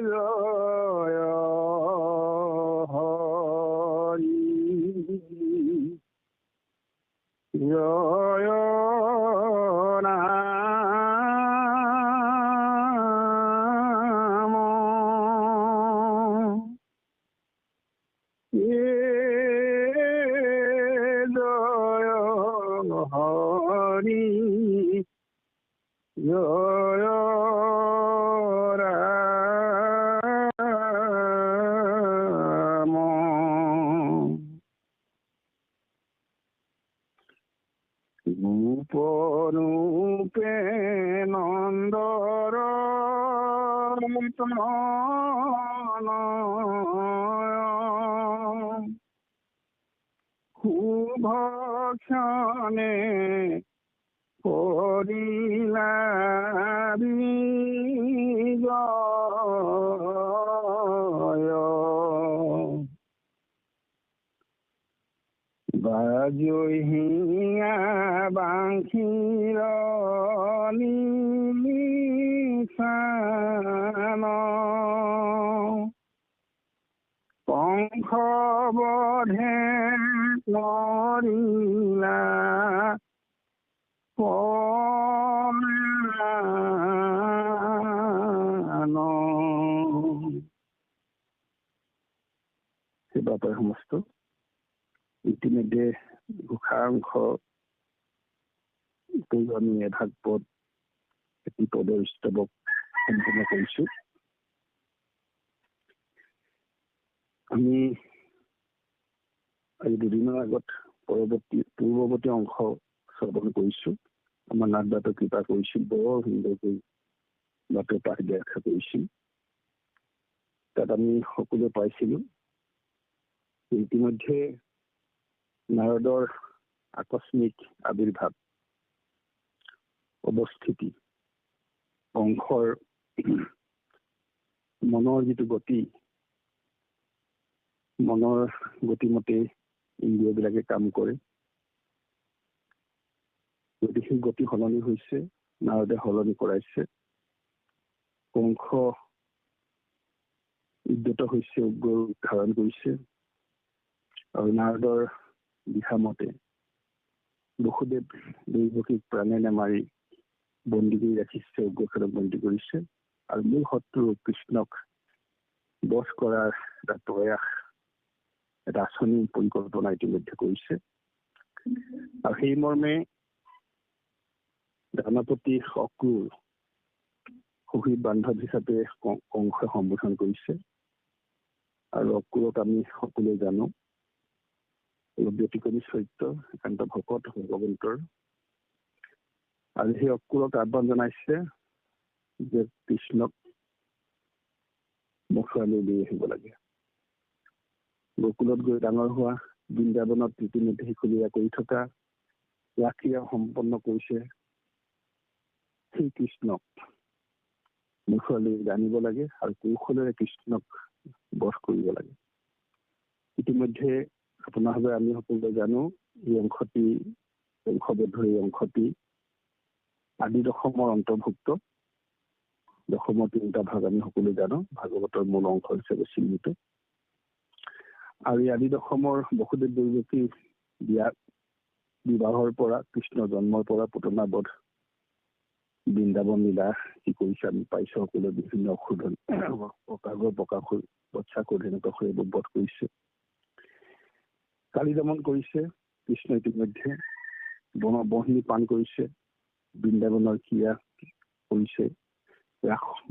জয় হৰি জয় নাম জয় হৰি জয় ৰাম ৰূপৰূপে নন্দৰ শুভ ক্ষণে কৰিলা বিজয় বাজহিয়া বাঁশিৰ নিশান কংস বধে কৰিলা সেবাপাৰ সমস্ত ইতিমধ্যে ঘোষাংশ আমি এভাগ পদ এটি পদৰ স্তৱক সম্পূৰ্ণ কৰিছো। আমি আজি দুদিনৰ আগত পূৰ্বৱৰ্তী অংশ শ্ৰৱণ কৰিছো। আমাৰ নাথদাতে কৃপা কৰিছিল, বৰ সুন্দৰকৈ বাটৰ পাঠ ব্যাখ্যা কৰিছিল। তাত আমি সকলোৱে পাইছিলো ইতিমধ্যে নাৰদৰ আকস্মিক আবিৰ্ভাৱ, অৱস্থিতি, কংসৰ মনৰ যিটো গতি, মনৰ গতিমতে ইন্দ্ৰিয়বিলাকে কাম কৰে। যদি সেই গতি সলনি হৈছে, নাৰদে সলনি কৰাইছে। কংস উদ্যত হৈছে, উগ্ৰ ধাৰণ কৰিছে আৰু নাৰদৰ দিহামতে বসুদেৱ দৈৱকীক প্ৰাণেৰে মাৰি বন্দী কৰি ৰাখিছে, উগ্ৰখেৰক বন্দী কৰিছে আৰু মূল শত্ৰু কৃষ্ণক বধ কৰাৰ এটা প্ৰয়াস, এটা আঁচনি পৰিকল্পনা ইতিমধ্যে কৰিছে। আৰু সেই মৰ্মে দানপতি অক্ৰূৰ সখী বান্ধৱ হিচাপে কংসই সম্বোধন কৰিছে। আৰু অক্ৰূৰক আমি সকলোৱে জানো, ব্যতিক্ৰমী চৰিত্ৰ, একান্ত ভকত ভগৱন্তৰ। আৰু সেই অক্ৰূৰক আহ্বান জনাইছে যে কৃষ্ণক মথুৰালৈ লৈ আহিব লাগে। গকুলত গৈ ডাঙৰ হোৱা, বৃন্দাবনত ইতিমধ্যে শিকলীয়া কৰি থকা, ৰাসক্ৰীড়া সম্পন্ন কৰিছে, সেই কৃষ্ণক মথুৰালৈ আনিব লাগে আৰু কৌশলেৰে কৃষ্ণক বধ কৰিব লাগে। ইতিমধ্যে আপোনাৰভাৱে আমি সকলোৱে জানো, এই অংশটি, কংসবদ্ধৰ এই অংশটি আদি দশমৰ অন্তৰ্ভুক্ত। দশমৰ তিনিটা ভাগ আমি সকলোৱে জানো, ভাগৱতৰ মূল অংশ হিচাপে চিহ্নিত। আৰু এই আদি দশমৰ বসুদেৱ দৈৱকীৰ বিবাহৰ পৰা, কৃষ্ণ জন্মৰ পৰা পুতনা বধ, বৃন্দাবন লীলা কি কৰিছে আমি পাইছো। সকলোৱে বিভিন্ন অসুধন প্ৰকাশ বৎসাসুৰ এনেকুৱা এইবোৰ বধ কৰিছে, কালি দমন কৰিছে। কৃষ্ণ ইতিমধ্যে বননি পান কৰিছে, বৃন্দাবনৰ ক্ৰিয়া কৰিছে,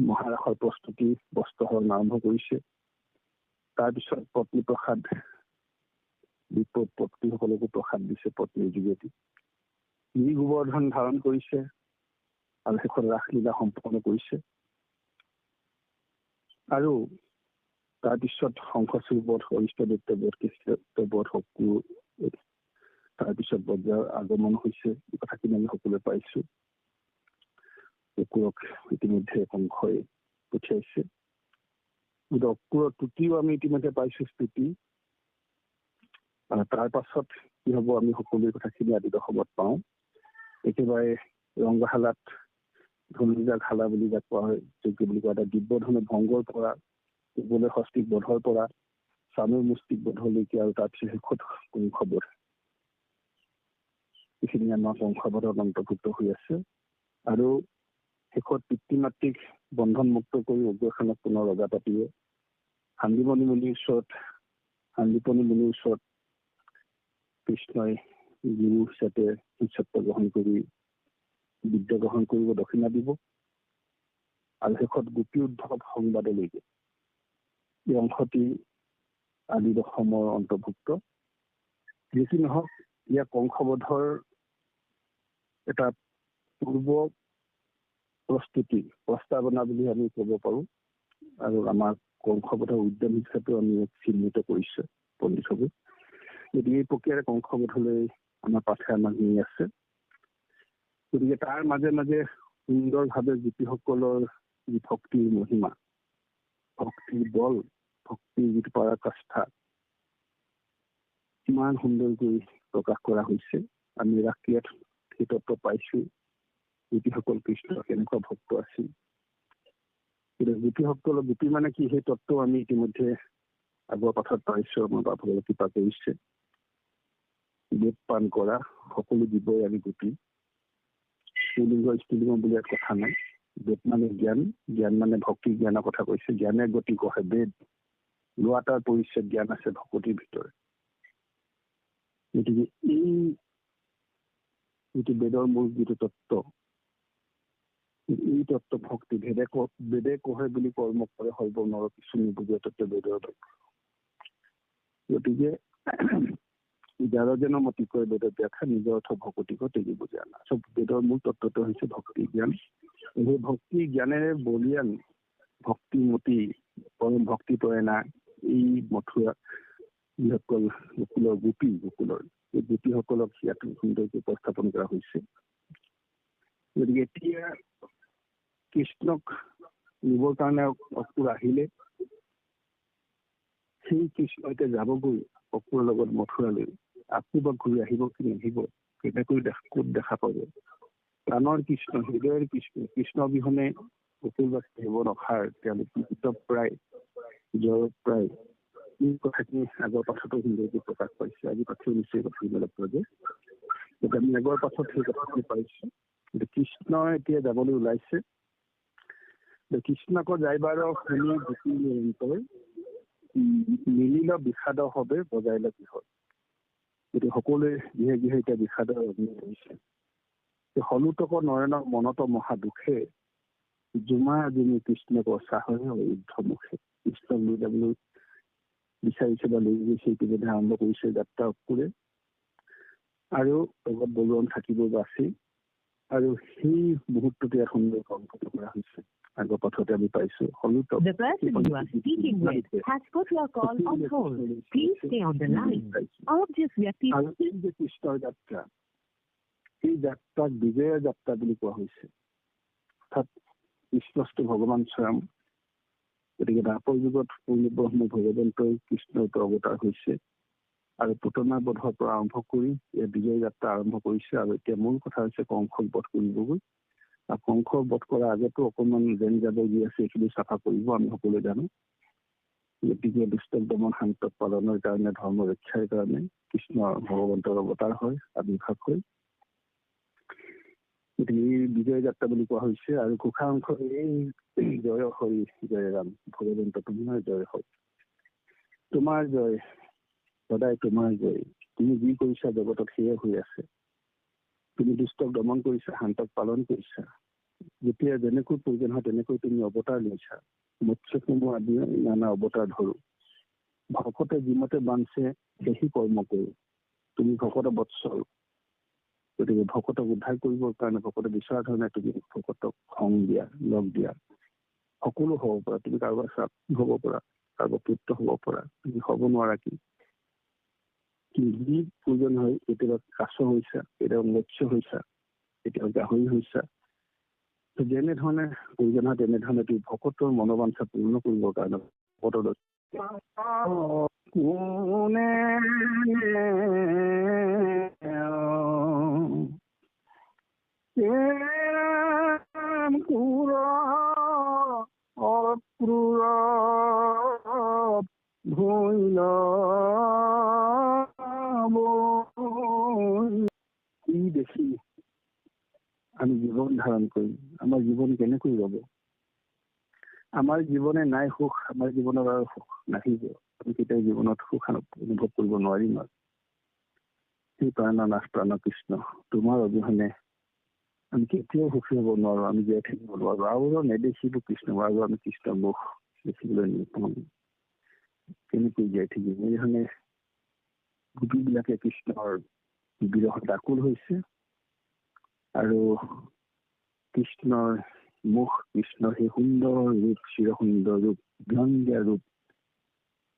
মহাৰাসৰ প্ৰস্তুতি, বস্ত্ৰহৰণ আৰম্ভ কৰিছে। তাৰপিছত পত্নী প্ৰসাদ, পত্নীসকলকো প্ৰসাদ দিছে পত্নীৰ যোগেদি। গোবৰ্ধন ধাৰণ কৰিছে আৰু শেষত ৰাসলীলা সম্পন্ন কৰিছে। আৰু তাৰপিছত শংখচূড় বধ, অৰিষ্টদত্ত বধ, কৃষ্ণদত্ত বধ, অক্ৰূৰ, তাৰপিছত বজ্ৰৰ আগমন হৈছে। এই কথাখিনি আমি সকলোৱে পাইছো। অক্ৰূৰক ইতিমধ্যে কংসই পঠিয়াইছে। অক্ৰূৰৰ তুতিও আমি ইতিমধ্যে পাইছো, স্তুতি। তাৰ পাছত কি হব আমি সকলোৱে কথাখিনি আদি দশমত পাওঁ। একেবাৰে ৰংগশালাত ধনুজা খালা বুলি যাক কোৱা হয়, যোগ্য বুলি কোৱা এটা দিব্য ধনু ভংগৰ পৰা বোলে হস্তিক বধৰ পৰা স্বামীৰ মুষ্টিক বধলৈকে আৰু তাৰপিছত শেষত কংসবধ। এইখিনি আমাৰ কংসবধত অন্তৰ্ভুক্ত হৈ আছে। আৰু শেষত পিতৃ মাতৃক বন্ধন মুক্ত কৰি উগ্ৰসেনক পুনৰ ৰজা পাতিয়ে সান্দিপনী মুনিৰ ওচৰত কৃষ্ণই গুৰু হিচাপে শিষ্যত্ব গ্ৰহণ কৰি বিদ্যা গ্ৰহণ কৰিব দক্ষিণা দিব। আৰু শেষত গোপী উদ্ধৱ সংবাদলৈকে এই অংশটি আদি অসমৰ অন্তৰ্ভুক্ত। যি নহওক, ইয়াক কংসবধৰ এটা পূৰ্ব প্ৰস্তুতি প্ৰস্তাৱনা বুলি আমি ক'ব পাৰো। আৰু আমাৰ কংসবধৰ উদ্যম হিচাপে আমি চিহ্নিত কৰিছে পণ্ডিতসকলে। গতিকে এই প্ৰক্ৰিয়াৰে কংসবধলৈ আমাৰ পাঠে আমাক নি আছে। গতিকে তাৰ মাজে মাজে সুন্দৰভাৱে গোপীসকলৰ যি ভক্তিৰ মহিমা, ভক্তিৰ বল, ভক্তিৰ যিটো পৰাকাষ্ঠা কিমান সুন্দৰকৈ প্ৰকাশ কৰা হৈছে। আমি ৰাষ্ট্ৰীয়ত সেই তত্ত্ব পাইছো, গোপীসকল কৃষ্ণৰ কেনেকুৱা ভক্ত আছিল। কিন্তু গোপীসকলৰ গোপী মানে কি, সেই তত্ত্ব আমি ইতিমধ্যে আগৰ পাঠত পাইছো। আমাৰ বাপুৰে কৃপা কৰিছে। বেদ পান কৰা সকলো জীৱই আমি গোপী। পুলিংগ স্ত্ৰীলিংগ বুলি এক কথা নাই। বেদ মানে জ্ঞান, জ্ঞান মানে ভক্তি জ্ঞানৰ কথা কৈছে। জ্ঞানে গতি কহে বেদ, লোৱা তাৰ পৰিচয় জ্ঞান আছে ভকতিৰ ভিতৰত। গতিকে এই যিটো বেদৰ মূল যিটো তত্ত্ব, এই তত্ত্ব ভক্তি বেদে কহে বুলি কৰ্ম কৰে সৰ্ব নৰ কিছু নিবুজে তত্ত্ব বেদৰ তত্ত্ব। গতিকে যাৰ যেন মতি কয় বেদৰ ব্যাখ্যা, নিজৰ অৰ্থ ভকতি কয় তেজি বুজে আনা। চব বেদৰ মূল তত্ত্বটো হৈছে ভক্তি জ্ঞান। সেই ভক্তি জ্ঞানেৰে বলিয়ান ভক্তিমতী পৰম ভক্তি পৰায়ণা এই মথুৰা যিসকল গোকুলৰ গোকুলৰ এই গোপীসকলক ইয়াত সুন্দৰকৈ উপস্থাপন কৰা হৈছে। গতিকে এতিয়া কৃষ্ণক নিবৰ কাৰণে অসুৰ আহিলে, সেই কৃষ্ণ এতিয়া যাবগৈ অসুৰৰ লগত মথুৰালৈ। আকৌ বা ঘূৰি আহিব কি নাহিব, কেনেকৈ ক'ত দেখা পাব। প্ৰাণৰ কৃষ্ণ, হৃদয়ৰ কৃষ্ণ, কৃষ্ণ অবিহনে অসুৰবাসী জীৱন অসাৰ, তেওঁলোকে প্ৰায় জ্বৰ প্ৰায় এই কথাখিনি আগৰ পাঠতো সুন্দৰকৈ প্ৰকাশ পাইছে। আজি পাঠেও নিশ্চয় কথাবিলাক যে আমি আগৰ পাঠত সেই কথাখিনি পাইছো। কৃষ্ণ এতিয়া যাবলৈ ওলাইছে। কৃষ্ণক যাইবাৰ শুনি গোপী নিৰন্তৰ মিলিল বিষাদ হবে বজাইল কিহৰ। গতিকে সকলোৱে গৃহে গৃহে এতিয়া বিষাদৰ অগ্নি কৰিছে। হলুতক নয়ন মনত মহা দুখে, জুমা জুমি কৃষ্ণক চাহৰে ঊৰ্ধ্বমুখে। কৃষ্ণক লৈ যাবলৈ বিচাৰিছে বা লৈ গৈছে, ইতিমধ্যে আৰম্ভ কৰিছে যাত্ৰা অসুৰে। আৰু লগত বলৱান থাকিব বা আছেই। আৰু সেই মুহূৰ্ততে সুন্দৰ অংকন কৰা হৈছে। আগৰ পাঠতে আমি পাইছো হলুতক কৃষ্ণৰ যাত্ৰা, এই যাত্ৰাক বিজয়ৰ যাত্ৰা বুলি কোৱা হৈছে। অৰ্থাৎ কৃষ্ণস্থ ভগৱান স্বয়ং। গতিকে দ্বাপৰ যুগত পূৰ্ণব্ৰহ্ম ভগৱন্তই কৃষ্ণৰ অৱতাৰ হৈছে। আৰু পুতনা বধৰ পৰা আৰম্ভ কৰি এই বিজয় যাত্ৰা আৰম্ভ কৰিছে। আৰু এতিয়া মূল কথা হৈছে কংসক বধ কৰিবগৈ। আৰু কংসক বধ কৰাৰ আগতো অকণমান যেন যাব যি আছে এইখিনি চাফা কৰিব, আমি সকলোৱে জানো। গতিকে দুষ্টক দমন শান্তক পালনৰ কাৰণে, ধৰ্ম ৰক্ষাৰ কাৰণে কৃষ্ণ ভগৱন্তৰ অৱতাৰ হয়, আবিৰ্ভাৱ হয়। গতিকে এই বিজয় যাত্ৰা বুলি কোৱা হৈছে। আৰু ঘোষা অংশ এই জয় হৰি জয় ৰাম, ভগৱন্ত তোমাৰ জয় হয়, তোমাৰ জয়, সদায় তোমাৰ জয়। তুমি যি কৰিছা জগতত সেয়ে হৈ আছে। তুমি দুষ্টক দমন কৰিছা, শান্তক পালন কৰিছা। যেতিয়া যেনেকৈ প্ৰয়োজন হয় তেনেকৈ তুমি অৱতাৰ লৈছা। মৎস্যসমূহ আদি নানা অৱতাৰ ধৰো। ভকতে যিমতে বাঞ্চে সেই কৰ্ম কৰো। তুমি ভকত বৎসল। গতিকে ভকতক উদ্ধাৰ কৰিবৰ কাৰণে ভকতে বিচৰা ধৰণে তুমি ভকতক সং দিয়া, লগ দিয়া। সকলো হ'ব পৰা, তুমি কাৰোবাৰ ছাত্ৰী হ'ব পৰা, কাৰোবাৰ পুত্ৰ হ'ব পৰা, তুমি হ'ব নোৱাৰা কি যি প্ৰয়োজন হয়। কেতিয়াবা কাছ হৈছা, কেতিয়াবা মৎস্য হৈছা, কেতিয়াবা গাহৰি হৈছা। যেনেধৰণে প্ৰয়োজন হয় তেনেধৰণে তুমি ভকতৰ মনোবাঞ্ছা পূৰ্ণ কৰিবৰ কাৰণে ভকতৰ কোনে ক্রূর অক্রূর ভইল কি দেখি আমি জীবন ধারণ করি, আমার জীবন কেনেকৈ রব? আমার জীবনে নাই সুখ, আমার জীবনের আর সুখ নাহিব। আমি কেতিয়াও জীৱনত সুখ অনুভৱ কৰিব নোৱাৰিম। সেই প্ৰাণনাথ প্ৰাণ কৃষ্ণ, তোমাৰ অবিহনে আমি কেতিয়াও সুখী হ'ব নোৱাৰো, আমি জীয়াই থাকিব নোৱাৰো। আৰু নেদেখিলো কৃষ্ণ, আৰু আমি কৃষ্ণ মুখ দেখিবলৈ নাপাওঁ, কেনেকৈ জীয়াই থাকিম? এইধৰণে গোপীবিলাকে কৃষ্ণৰ বিৰহত আকুল হৈছে আৰু কৃষ্ণৰ মুখ, কৃষ্ণৰ সেই সুন্দৰ ৰূপ, চিৰ সুন্দৰ ৰূপ, ব্যংগ্য ৰূপ,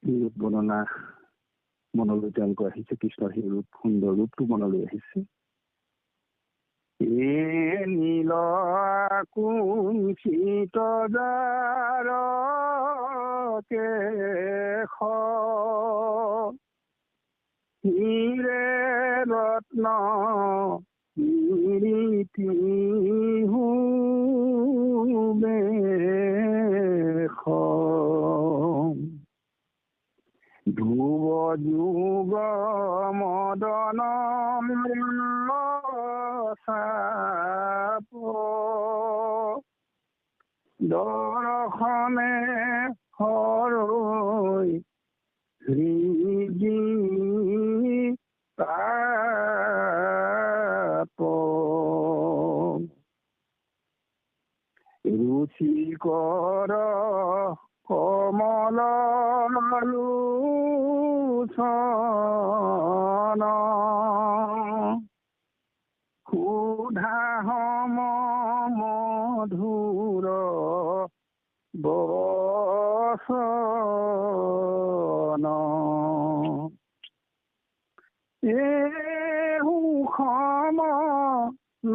সেই ৰূপ বৰ্ণনা মনলৈ তেওঁলোকৰ আহিছে। কৃষ্ণৰ সেই ৰূপ, সুন্দৰ ৰূপটো মনলৈ আহিছে। এ নীল কুঞ্চিত যাৰ কেশ, হীৰে ৰত্ন কিৰীটি বেশ, ধ্ৰুৱ যুগ মদন চাপ, দৰ্শনে হৰৈ হৃদি তাপ, ৰুচিকৰ কমল লোচন, সুধা সম মধুৰ বচন, এ সুষম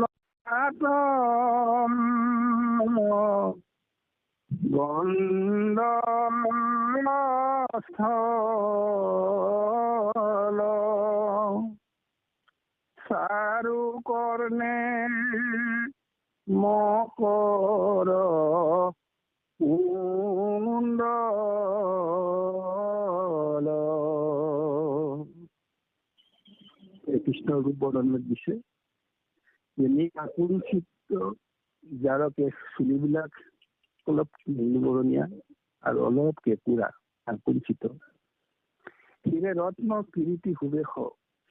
লাতম গণ্ডস্থল, চাৰু কৰ্ণে মকৰ কুণ্ডল। কৃষ্ণৰ ৰূপ বৰ্ণনা দিছে। যেনে আকুঞ্চিত যাৰকে চুলিবিলাক অলপ নীলবৰণীয়া আৰু অলপ কেঁকুৰা, আকুঞ্চিত। হীৰে ৰত্ন কিৰীটি সুবেশ,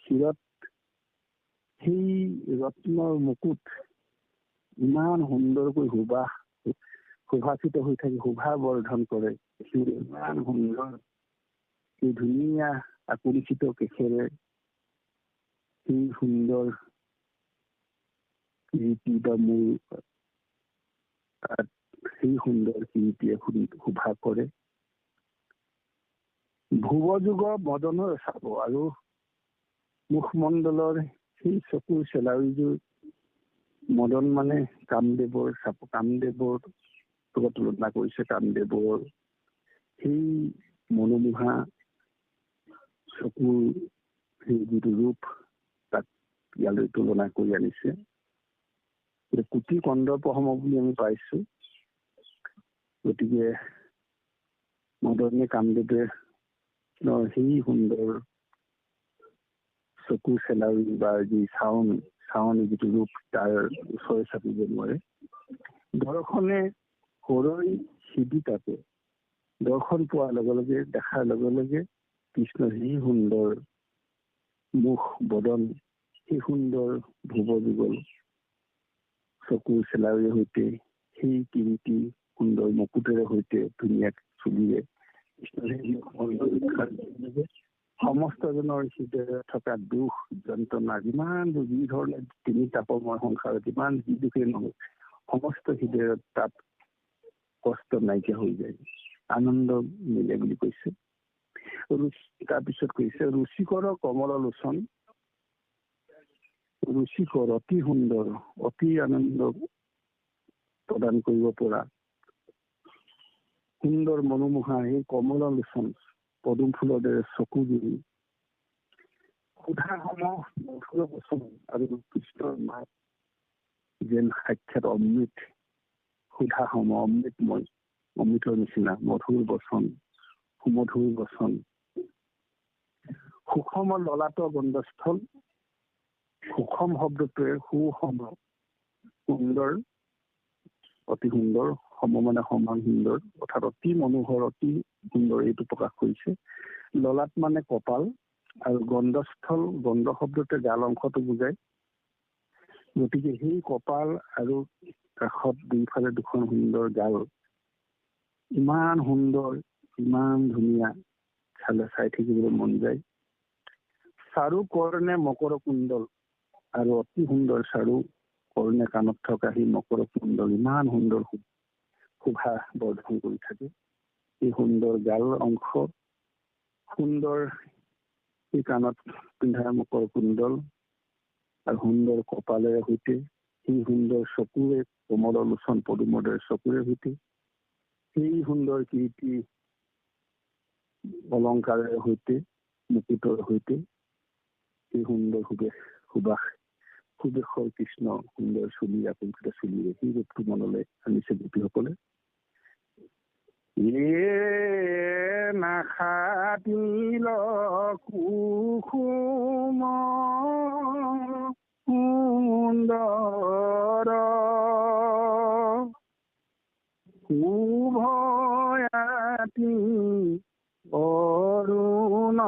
শিৰত সেই ৰত্নৰ মুকুট ইমান সুন্দৰকৈ সুভাষিত হৈ থাকি শোভা বৰ্ধন কৰে। ইমান সুন্দৰ, সেই ধুনীয়া আকুঞ্চিত কেশেৰে সেই সুন্দৰ কিৰীটি বা মূৰ, সেই সুন্দৰ কিৰীটিয়ে শোভা কৰে। ভুৱযুগ মদনৰ চাব, আৰু মুখমণ্ডলৰ সেই চকুৰ চেলাউৰিযোৰ, মদন মানে কামদেৱৰ চাপ, কামদেৱৰ লগত তুলনা কৰিছে। কামদেৱৰ সেই মনোমোহা চকুৰ সেই যিটো ৰূপ, তাক ইয়ালৈ তুলনা কৰি আনিছে। কুটি কন্দৰ্প সম বুলি আমি পাইছো। গতিকে মদনে কামদেৱে সেই সুন্দৰ চকুৰ চেলাউৰি বা যি চাৱনি যিটো ৰূপ, তাৰ ওচৰে চাপিব নোৱাৰে। দৰ্শনে হৰৈ সিদ্ধি তাপে, দৰ্শন পোৱাৰ লগে লগে, দেখাৰ লগে লগে কৃষ্ণৰ সেই সুন্দৰ মুখ বদন, সেই সুন্দৰ ভুৱ যুগল চকুৰ চেলাউৰিৰ সৈতে, সেই কিৰীটি সুন্দৰ মুকুটেৰে সৈতে, ধুনীয়া চুলিৰে সমস্তজনৰ হৃদয়ত থকা দুখ যন্ত্ৰণা, যিমান যি ধৰণে তিনি তাপময় সংসাৰত যিমান যি দুখেই নহওক, সমস্ত হৃদয়ত তাত কষ্ট নাইকিয়া হৈ যায়, আনন্দ মিলে বুলি কৈছে। তাৰপিছত কৈছে ৰুচিকৰ কমল লোচন, ৰুচিকৰ অতি সুন্দৰ, অতি আনন্দ প্ৰদান কৰিব পৰা সুন্দৰ মনোমোহা সেই কমল লোচন, পদুম ফুলৰ দৰে চকুজুৰি, সুধা সম মধুৰ বচন, আৰু কৃষ্ণৰ মাত যেন সাক্ষাৎ অমৃত, সুধা সম অমৃতময়, অমৃতৰ নিচিনা মধুৰ বচন, সুমধুৰ বচন। সুষম ললাট গন্ধস্থল, সুষম শব্দটোৱে সুষম সুন্দৰ, অতি সুন্দৰ, সম মানে সমান সুন্দৰ, অৰ্থাৎ অতি মনোহৰ, অতি সুন্দৰ এইটো প্ৰকাশ কৰিছে। ললাট মানে কপাল, আৰু গন্ধস্থল, গন্ধ শব্দটোৱে গাল অংশটো বুজায়। গতিকে সেই কপাল আৰু কাষত দুইফালে দুখন সুন্দৰ গাল, ইমান সুন্দৰ, ইমান ধুনীয়া, চাই থাকিবলৈ মন যায়। চাৰু কৰ্ণে মকৰ কুণ্ডল, আৰু অতি সুন্দৰ চাৰু কৰ্ণে কাণত থকা সেই মকৰ কুণ্ডল ইমান সুন্দৰ শোভা বৰ্ধন কৰি থাকে। এই সুন্দৰ গাল অংশ, সুন্দৰ এই কাণত পিন্ধা মকৰ কুণ্ডল, আৰু সুন্দৰ কপালেৰে সৈতে, সেই সুন্দৰ চকুৰে, কোমল লোচন পদুমৰ দৰে চকুৰে সৈতে, সেই সুন্দৰ কীৰ্তি অলংকাৰেৰে সৈতে, মুকুটৰ সৈতে, সেই সুন্দৰ সুবেশৰ কৃষ্ণ, সুন্দৰ চুলি, আকৰ্ষিত চুলিৰে সেই ৰূপটো মনলৈ আনিছে গোপীসকলে। নাখাতিল কুসুম সুন্দৰ, শুভয়াতি অৰুণ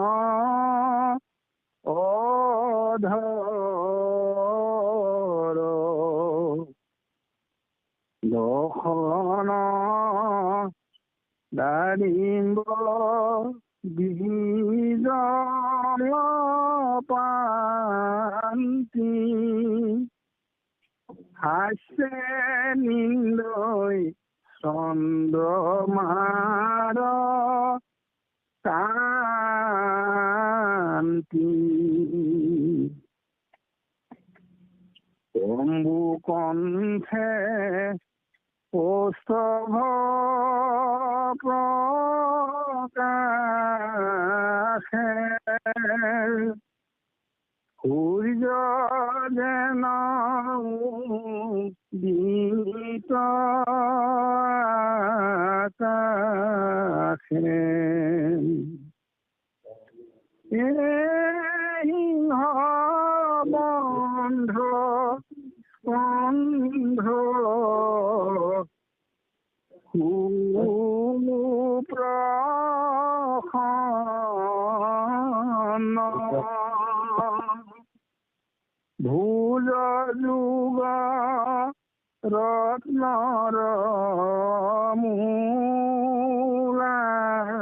অধৰ, দশন দাৰিম্ব বীজ পান্তি, হাস্যে নিন্দৈ চন্দ্ৰমাৰ কান্তি, অম্বু কণ্ঠে কৌস্তভ প্ৰকাশে, সূৰ্য যেন উদিত আকাশে, সিংহ বন্ধ বন্ধ সুপ্ৰসন্ন, ভুজ যুগ ৰত্নৰ মূলান,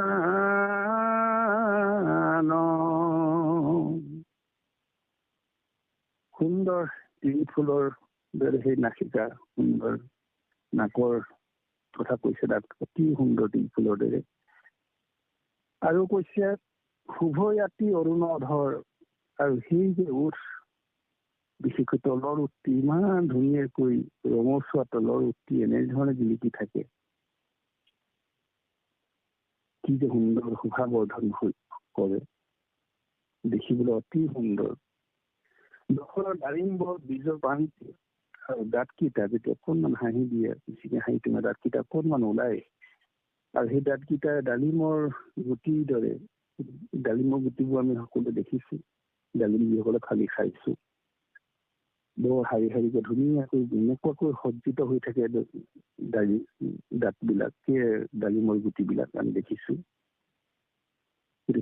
সুন্দৰ তিৰি ফুলৰ দৰে সেই নাসিকা, সুন্দৰ নাকৰ কথা কৈছে, তাত অতি সুন্দৰ তিৰি ফুলৰ দৰে। আৰু কৈছে শুভয়াতি অৰুণ অধৰ, আৰু সেই যে উঠ, বিশেষকৈ তলৰ উঠটি ইমান ধুনীয়াকৈ ৰঙচুৱা তলৰ উঠটি এনেধৰণে জিলিকি থাকে, কি যে সুন্দৰ শোভা বৰ্ধন কৰে, দেখিবলৈ অতি সুন্দৰ। দশৰ দাৰিম্ব বীজ পান্তি, আৰু দাঁতকেইটা যেতিয়া অকণমান হাঁহি দিয়ে, বেছিকে হাঁহি তোমাৰ দাঁতকেইটা অকণমান ওলাই, আৰু সেই দাঁতকেইটাৰ ডালিমৰ গুটিৰ দৰে, ডালিমৰ গুটিবোৰ আমি সকলোৱে দেখিছো, ডালিম যিসকলে খালি খাইছো, বৰ শাৰী শাৰীকৈ ধুনীয়াকৈ এনেকুৱাকৈ সজ্জিত হৈ থাকে দাঁতবিলাক, সেই ডালিমৰ গুটিবিলাক আমি দেখিছো।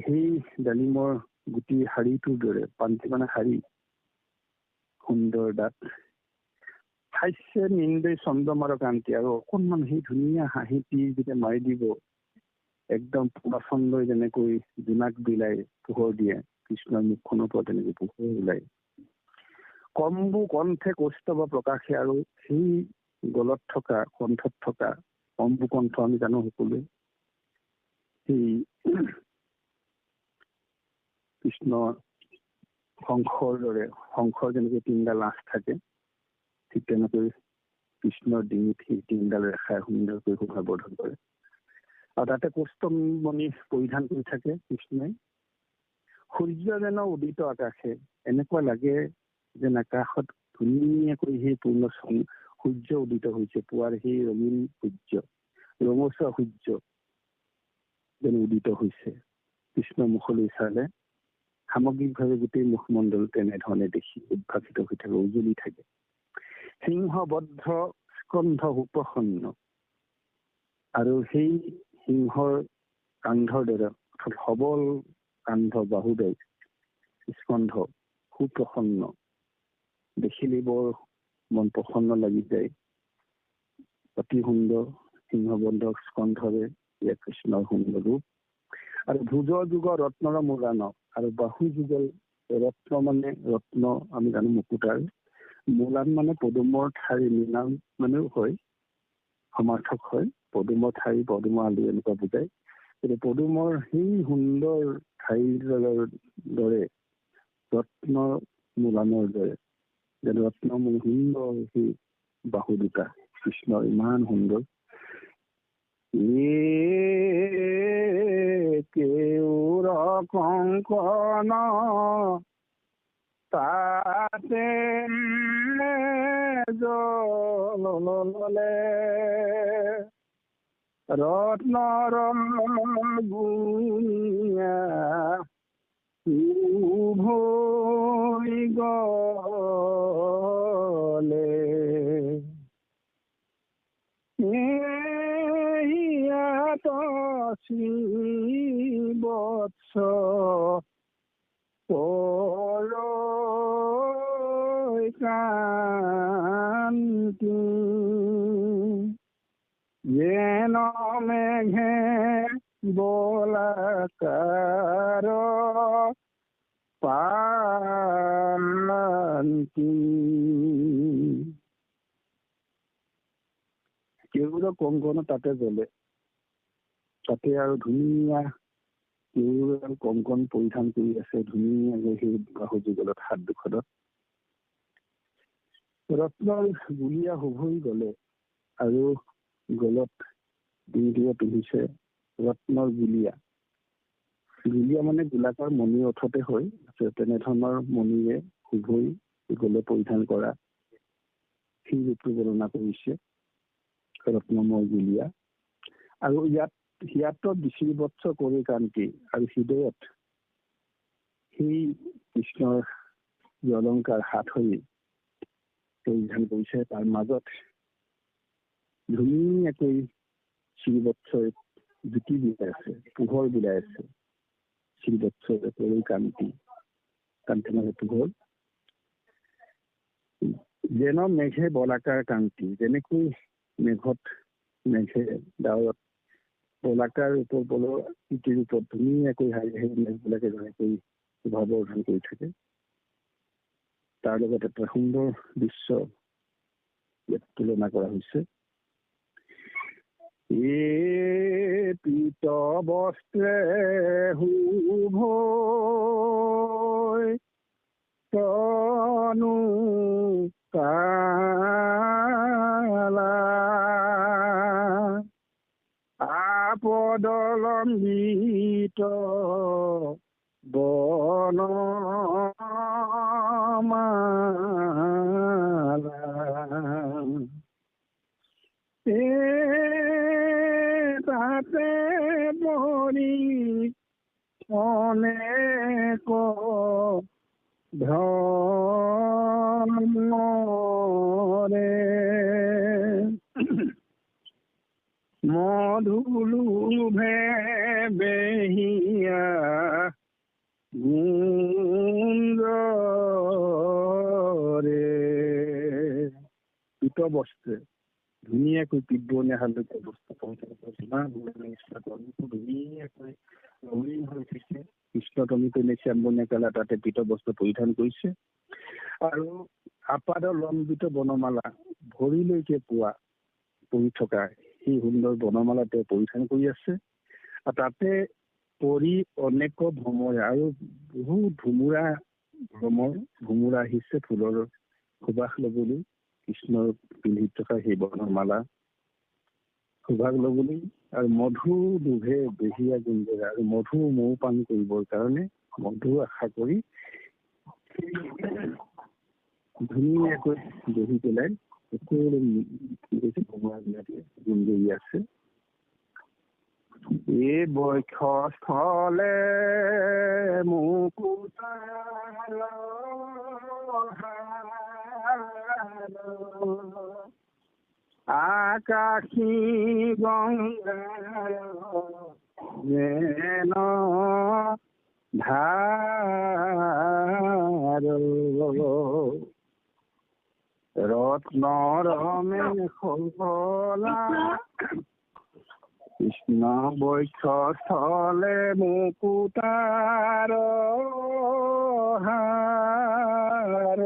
সেই ডালিমৰ গুটিৰ শাৰীটোৰ দৰে, পান্তি মানে শাৰী, সুন্দৰ দাঁত, হাস্যে নিন্দে চন্দ্ৰমাৰ কান্তি, আৰু অকণমান সেই ধুনীয়া হাঁহিটি যেতিয়া মাৰি দিব, একদম পুৰা চন্দ্ৰই যেনেকৈ জোনাক বিলাই পোহৰ দিয়ে, কৃষ্ণৰ মুখখনৰ পৰা তেনেকৈ পোহৰ ওলায়। কম্বু কণ্ঠে কৌস্তভ প্ৰকাশে, আৰু সেই গলত থকা, কণ্ঠত থকা, কম্বু কণ্ঠ আমি জানো সকলোৱে, সেই কৃষ্ণ শংখৰ দৰে, শংখৰ যেনেকৈ তিনিডাল আঁচ থাকে, ঠিক তেনেকৈ কৃষ্ণৰ ডিঙিত সেই তিনিডাল ৰেখাই সুন্দৰকৈ শোভা বৰ্ধন কৰে। আৰু তাতে কৌস্তমণি পৰিধান কৰি থাকে কৃষ্ণই। সূৰ্য যেন উদিত আকাশে, এনেকুৱা লাগে যেন আকাশত ধুনীয়াকৈ সেই পূৰ্ণ সূৰ্য উদিত হৈছে, পুৱাৰ সেই ৰঙীন সূৰ্য, ৰঙচুৱা সূৰ্য যেন উদিত হৈছে। কৃষ্ণ মুখলৈ চালে সামগ্ৰিকভাৱে গোটেই মুখমণ্ডল তেনেধৰণে দেখি উদ্ভাসিত হৈ থাকে, উজলি থাকে। সিংহবদ্ধ স্কন্ধ সুপ্ৰসন্ন, আৰু সেই সিংহৰ কান্ধৰ দৰে অৰ্থাৎ সবল কান্ধ বাহুদয় স্কন্ধ সুপ্ৰসন্ন, দেখিলে বৰ মন প্ৰসন্ন লাগি যায়। অতি সুন্দৰ সিংহবদ্ধ স্কন্ধৰে ইয়াৰ কৃষ্ণৰ সুন্দৰ ৰূপ। আৰু ভুজ যুগ ৰত্নৰ মূলান, আৰু বাহু যুগল ৰত্ন মানে ৰত্ন আমি জানো মুকুতাৰ, মূলান মানে পদুমৰ ঠাৰি, মীনান মানেও হয়, সমাৰ্থক হয়। পদুমৰ ঠাৰি, পদুমৰ আলি এনেকুৱা বুজায়। কিন্তু পদুমৰ সেই সুন্দৰ ঠাৰিৰ দৰে ৰত্ন মূলানৰ দৰে যেন ৰত্ন সুন্দৰ সেই বাহু দুটা কৃষ্ণৰ ইমান সুন্দৰ। কেউৰ কংকন তাতে জললে, ৰত্নৰ গুণিয়া উভৈ গলে, ইয়াত শ্ৰীবৎস কান্তি, যেন মেঘে বলাকাৰ পালকি। কেউৰ কংকন তাতে জ্বলে, তাতে আৰু ধুনীয়া কেউৰ কংকন পৰিধান কৰি আছে ধুনীয়াকৈ সেই বাহু যুগলত, হাত দুখনত ৰত্নৰ গুলীয়া শুভৈ গলে, আৰু গলত ডিঙিটোৱে পিন্ধিছে ৰত্নৰ গুলীয়া। গুলীয়া মানে গোলাকাৰ মণি অৰ্থতে হয়, তেনেধৰণৰ মণিৰে শুভৈ গলে পৰিধান কৰা সেই ৰূপটো বৰ্ণনা কৰিছে ৰত্নময় গুলীয়া। আৰু ইয়াত শ্ৰীবৎস কৰি কান্তি, আৰু হৃদয়ত সেই কৃষ্ণৰ অলংকাৰ হাতৰি পৰিধান কৰিছে। তাৰ মাজত ধুনীয়াকৈ শ্ৰীবৎসই জ্যোতি বিলাই আছে, পোহৰ বিলাই আছে। শ্ৰীবৎসৰে কৰি কান্তি, কান্তি মানে পোহৰ। যেন মেঘে বলাকাৰ কান্তি, যেনেকৈ মেঘে ডাৱৰত বলাকাৰ ৰূপৰ বলৰ ইটি ৰূপত ধুনীয়াকৈ হাঁহি হাঁহি মেঘবিলাকে যেনেকৈ ভাৱৰ্ধন কৰি থাকে, তাৰ লগত এটা সুন্দৰ দৃশ্য ইয়াত তুলনা কৰা হৈছে। পীত বস্ত্ৰে শুভৈ তনু কালা, আপদলম্বিত বনমালা, তাতে পৰি অনেক ভ্ৰমৰে, মধুলোভে বেহিয়া গুঞ্জৰে। পীত বস্ত্ৰে ধুনীয়াকৈ পিতবনীয়া হালধীয়া বস্ত্ৰ পৰিধান কৰিছে, ইমান ধুনীয়াকৈ ৰঙীন হৈ উঠিছে। কৃষ্ণ তমিতনে শ্যামবনীয়া কালা তাতে পীত বস্ত্ৰ পৰিধান কৰিছে। আৰু আপাদ লম্বিত বনমালা, ভৰিলৈকে পোৱা পৰি থকা সেই সুন্দৰ বনমালা তেওঁ পৰিধান কৰি আছে। আৰু তাতে পৰি অনেক ভ্ৰমৰে, আৰু বহু ভোমোৰা আহিছে ফুলৰ সুবাস লবলৈ, কৃষ্ণৰ পিন্ধি থকা সেই বনমালা সুভাগ লবলৈ। আৰু মধু লোভে বেহিয়া গুঞ্জৰে, আৰু মধু মৌ পান কৰিবৰ কাৰণে মধু আশা কৰি ধুনীয়াকৈ বহি পেলাই সকলো কি কৈছে ভগৱানবিলাকে গুণগৰি আছে। এই বক্ষস্থলে মুকুতাৰ আকাশী গংগাৰ যেন ধাৰ ৰত্নৰ মেখলা কৃষ্ণ বক্ষস্থলে মুকুতাৰ হাৰ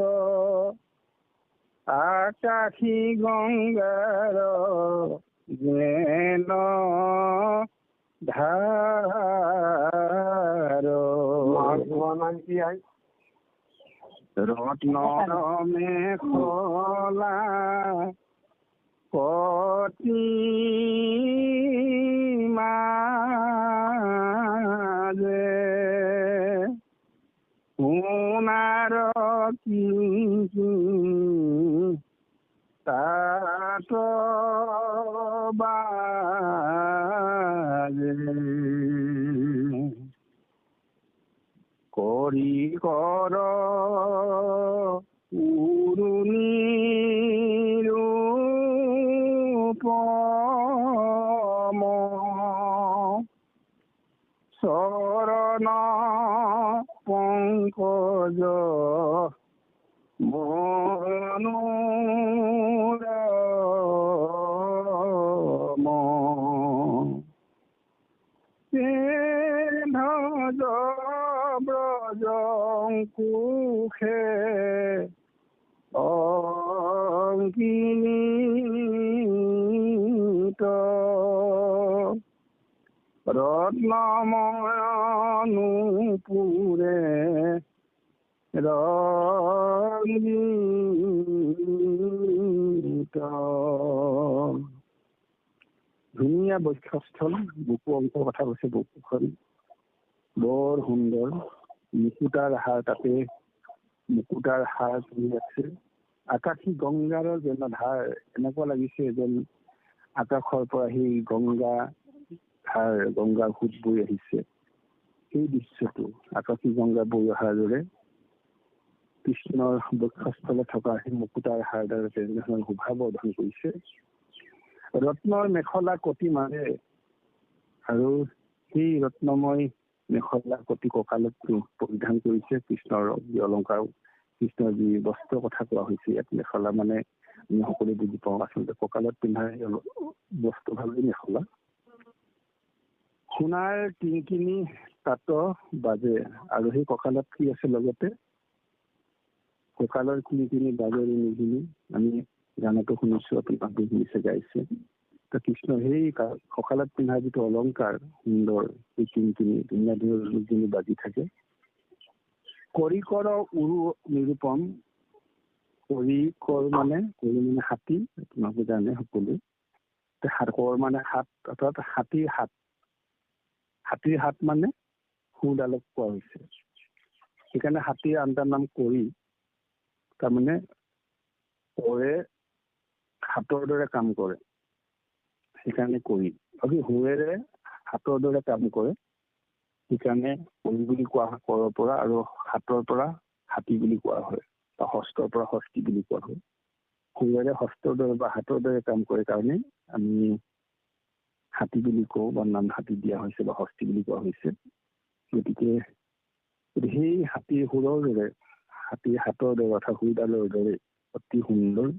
আকাশী গংগাৰ যেন ধাৰ ৰত্নৰ মেখলা কতি মাজে সোণাৰ তাত বাজে কৰি কৰ উৰুণীৰ উপম চৰণ পংকজ মনোৰম ভজ ব্ৰজ কুশে অঙ্কিত ৰত্নময় নূপুৰে ৰঞ্জিত। ধুনীয়া বক্ষস্থল, বুকু অংশৰ কথা কৈছে। বুকুখন বৰ সুন্দৰ, মুকুতাৰ হাৰ, তাতে মুকুতাৰ হাৰ পৰি আছে। আকাশী গংগাৰৰ যেন ধাৰ, এনেকুৱা লাগিছে যেন আকাশৰ পৰা সেই গংগা ধাৰ, গংগাৰ সোঁত বৈ আহিছে। সেই দৃশ্যটো আকাশী গংগা বৈ অহাৰ দৰে কৃষ্ণৰ বক্ষস্থলে থকা সেই মুকুতাৰ হাৰ দ্বাৰা তেনেধৰণৰ শোভা বৰ্ধন কৰিছে। ৰত্নৰ মেখলা কটি মাৰে, আৰু সেই ৰত্নময় মেখলা কটি কঁকালত পৰিধান কৰিছে। কৃষ্ণৰ যি অলংকাৰ, কৃষ্ণৰ যি বস্ত্ৰৰ কথা কোৱা হৈছে ইয়াত, মেখলা মানে আমি সকলোৱে বুজি পাওঁ আচলতে কঁকালত পিন্ধাৰ বস্ত্ৰ ভাৱে মেখলা। সোণাৰ টিংকিনি তাত বাজে, আৰু সেই কঁকালত কি আছে লগতে কঁকালৰ কিনি বাজৰি নিঘিনি, আমি গানতো শুনিছো, আপোনাক শুনিছে গাইছে। কৃষ্ণ সেই কঁকালত পিন্ধা যিটো অলংকাৰ সুন্দৰ, সেই কিনি ধুনীয়া ধুনীয়া বাজি থাকে। কৰি কৰ উৰু নিৰূপম, কৰি মানে হাতী, আপোনালোকে জানে সকলোৱে। কৰ মানে হাত, অৰ্থাৎ হাতীৰ হাত। হাতীৰ হাত মানে সোঁডালক কোৱা হৈছে। সেইকাৰণে হাতীৰ আনটাৰ নাম কৰি। তাৰমানে কৰে হাতৰ দৰে কাম কৰে, সেইকাৰণে কৰি। আৰু সোঁৱেৰে হাতৰ দৰে কাম কৰে, সেইকাৰণে কৰি বুলি কোৱা হয় কৰৰ পৰা, আৰু হাতৰ পৰা হাতী বুলি কোৱা হয়, বা হস্তৰ পৰা হস্তি বুলি কোৱা হয়। সোঁৱেৰে হস্তৰ দৰে বা হাতৰ দৰে কাম কৰে কাৰণে আমি হাতী বুলি কওঁ, বা নাম হাতী দিয়া হৈছে, বা হস্তি বুলি কোৱা হৈছে। গতিকে সেই হাতীৰ সুৰৰ দৰে, হাতীৰ হাতৰ দৰে অৰ্থাৎ সুৰডালৰ দৰে অতি সুন্দৰ।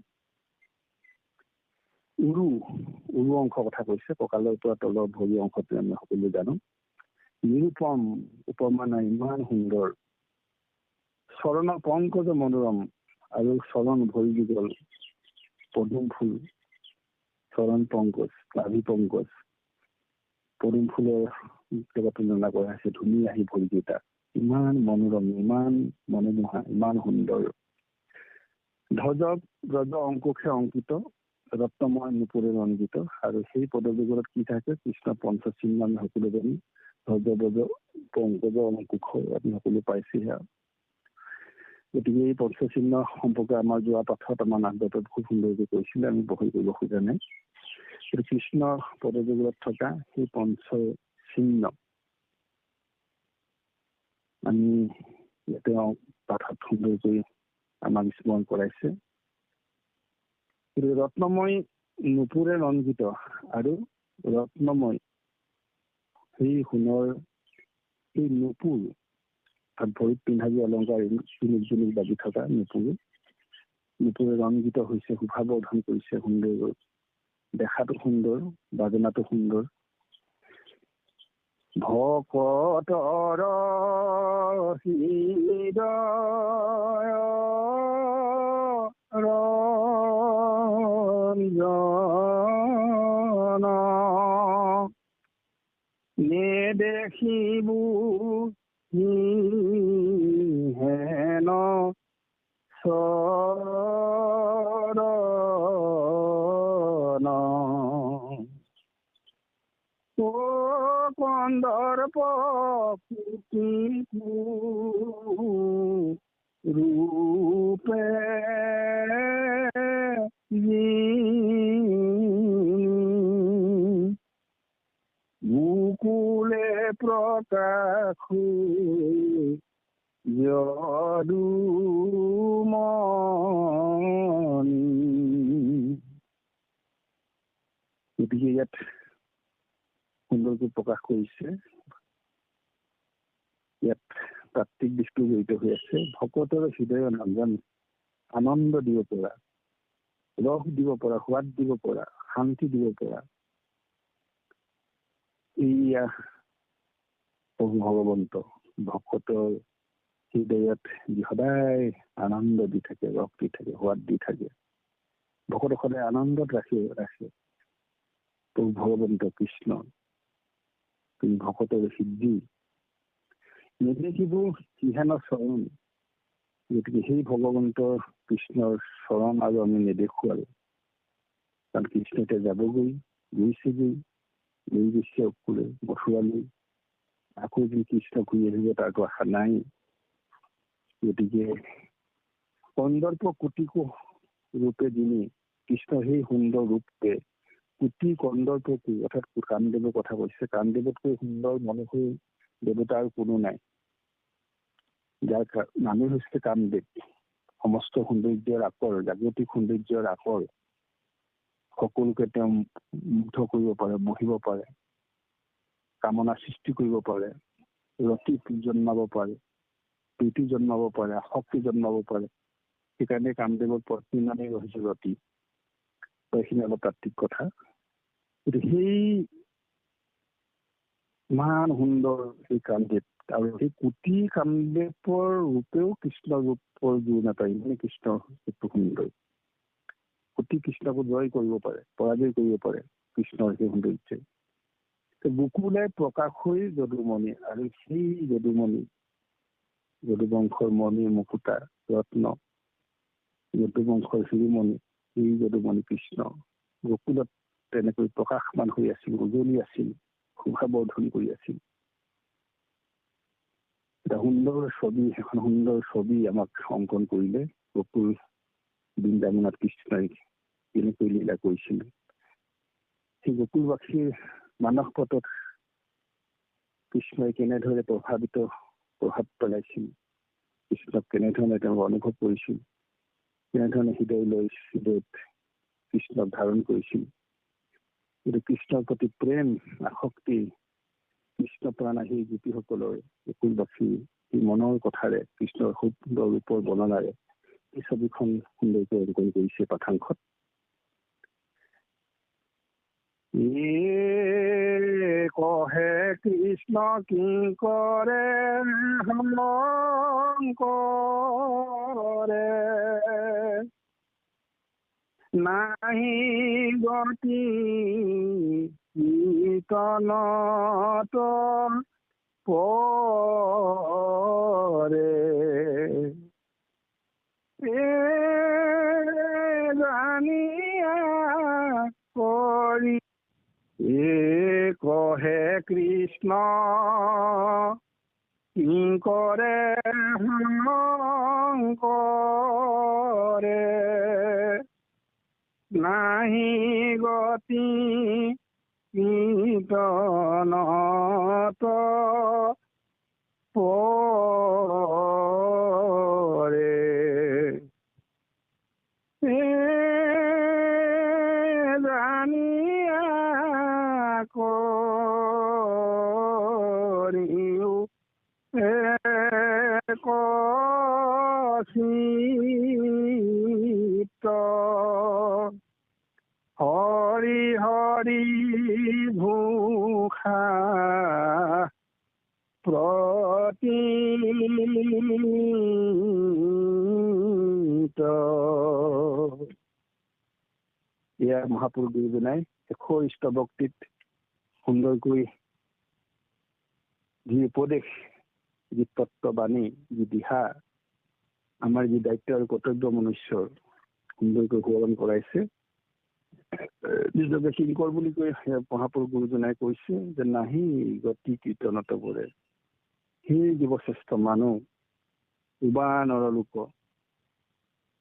উৰু অংশ কথা কৈছে, কঁকালৰ পৰা তলৰ ভৰি অংশটো আমি সকলোৱে জানো। নিৰূপম, উপমা নাই, ইমান সুন্দৰ। চৰণ পংকজ মনোৰম, আৰু চৰণ ভৰি যুগল পদুম ফুল, চৰণ পংকজ, নাভি পংকজ, পদুম ফুলৰ লগত তুলনা কৰা হৈছে। ধুনীয়া সেই ভৰিকেইটা, ইমান মনোৰম, ইমান মনোমোহা, ইমান সুন্দৰ। ধ্বজ ব্ৰজ অংকুশে অংকিত, ৰত্নময় নূপুৰে ৰঞ্জিত। আৰু সেই পদযুগলত কি থাকে, কৃষ্ণ পঞ্চচিহ্ন আমি সকলো জানি। ধ্বজ ব্ৰজ পংকজ অংকুশ আমি সকলো পাইছে। গতিকে এই পঞ্চচিহ্ন সম্পৰ্কে আমাৰ যোৱা পাঠত আমাৰ নাগদত্তত খুব সুন্দৰকৈ কৈছিলে, আমি বহল কৰিব খোজা নাই। কৃষ্ণৰ পদযুগলত থকা সেই পঞ্চচিহ্ন আমি তেওঁ পাঠত সুন্দৰকৈ আমাক স্মৰণ কৰাইছে। ৰত্নময় নুপুৰে ৰঞ্জিত আৰু ৰত্নময় সেই সোণৰ সেই নুপুৰ ভৰিত পিন্ধা যি অলংকাৰ জুনুক বাজি থকা নুপুৰে ৰঞ্জিত হৈছে, শোভাবৰ্ধন কৰিছে সুন্দৰ, দেখাটো সুন্দৰ, বাজনাটো সুন্দৰ। ভকতৰ হৃদয় ৰঞ্জন নেদেখিবো হেন চৰণ ও কন্দৰ্প ৰূপে মুকুলে প্ৰকাশ যদুমণি। গতিকে ইয়াত সুন্দৰকৈ প্ৰকাশ কৰিছে, ইয়াত তাত্ত্বিক দিশটো জড়িত হৈ আছে। ভকতৰ হৃদয় ৰঞ্জন, আনন্দ দিব পৰা, ৰস দিব পৰা, সোৱাদ দিব পৰা, শান্তি দিব পৰা এইয়া প্ৰভু ভগৱন্ত ভকতৰ হৃদয়ত যি সদায় আনন্দ দি থাকে, ৰস দি থাকে, সোৱাদ দি থাকে, ভকতক সদায় আনন্দত ৰাখে প্ৰভু ভগৱন্ত কৃষ্ণ। কিন্তু ভকতৰ সিদ্ধি নেদেখিব কিহেন চৰণ। গতিকে সেই ভগৱন্তৰ কৃষ্ণৰ চৰণ আৰু আমি নেদেখো আৰু, কাৰণ কৃষ্ণ এতিয়া যাবগৈ, গৈছেগৈ, লৈ গৈছে অকুলে মথুৰালৈ, আকৌ যি কৃষ্ণ ঘূৰি আহিব তাৰতো আশা নাই। গতিকে কন্দৰ্প কোটিকো ৰূপে দিনে, কৃষ্ণ সেই সুন্দৰ ৰূপে কোটি কন্দৰ্পকো, অৰ্থাৎ কামদেৱৰ কথা কৈছে, কামদেৱতকৈ সুন্দৰ মনোহৰ দেৱতা আৰু কোনো নাই। যাৰ নামেই হৈছে কামদেৱ, সমস্ত সৌন্দৰ্যৰ আকৰ, জাগতিক সৌন্দৰ্যৰ আকৰ, সকলোকে তেওঁ মুগ্ধ কৰিব পাৰে, মোহিব পাৰে, কামনা সৃষ্টি কৰিব পাৰে, ৰতি জন্মাব পাৰে, প্ৰীতি জন্মাব পাৰে, আসক্তি জন্মাব পাৰে। সেইকাৰণে কামদেৱৰ পত্নী নামেই হৈছে ৰতি। এইখিনি অলপ তাত্ত্বিক কথা। সেই ইমান সুন্দৰ সেই কামদেৱ, আৰু সেই কোটি কামদেৱৰ ৰূপেও কৃষ্ণৰ ৰূপৰ জোৰ নাপায়, মানে কৃষ্ণৰ ৰূপটো সুন্দৰ। কোটি কৃষ্ণকো জয় কৰিব পাৰে, পৰাজয় কৰিব পাৰে কৃষ্ণৰ সেই সৌন্দৰ্য। বুকুলে প্ৰকাশ হৈ যদুমণি, আৰু সেই যদুমণি, যদুবংশৰ মণি মুকুতা ৰত্ন, যদুবংশৰ শিৰোমণি, এই যদুমণি কৃষ্ণ গোকুলত তেনেকৈ প্ৰকাশমান হৈ আছিল, উজলি আছিল, শোভাবৰ্ধন কৰি আছিল। এটা সুন্দৰ ছবি, এখন সুন্দৰ ছবি আমাক অংকন কৰিলে গোকুল বৃন্দাবনত কৃষ্ণই কেনেকৈ লীলা কৰিছিল। সেই গোকুলবাসীৰ মানস পটত কৃষ্ণই কেনেদৰে প্ৰভাৱ পেলাইছিল, কৃষ্ণক কেনেধৰণে তেওঁ অনুভৱ কৰিছিল, কেনেধৰণে হৃদয়ত কৃষ্ণক ধাৰণ কৰিছিল। কিন্তু কৃষ্ণৰ প্ৰতি প্ৰেম আসক্তি, কৃষ্ণ প্ৰাণ আহি গোপীসকলৰ গোকুলবাসী এই মনৰ কথাৰে কৃষ্ণৰ সুন্দৰ ৰূপৰ বৰ্ণনাৰে এই ছবিখন সুন্দৰকৈ অংকন কৰিছে পাঠাংশত। কহে কৃষ্ণ কি কৰে কৰে নাহি গতি কীৰ্তনত পৰে জানিয়া কৰি কহে কৃষ্ণ কিংকৰে শংকৰে নাহি গতি কীৰ্তনত পৰে জানিয়া কৰিও চিত্ত হৰি হৰি ঘোষা প্ৰতীত। এয়া মহাপুৰুষ গুৰুজনাই 100 স্তৱক্তিত সুন্দৰকৈ যি উপদেশ, যি তত্ত্ববাণী, যি দিহা, আমাৰ যি দায়িত্ব আৰু কৰ্তব্য মনুষ্যৰ সুন্দৰকৈ সোঁৱৰণ কৰাইছে। নিজকে কিংকৰ বুলি কৈ মহাপুৰুষ গুৰুজনাই কৈছে যে নাহি গতি কীৰ্তনত পৰে। সেই জীৱশ্ৰেষ্ঠ মানুহ, উবা নৰলোক,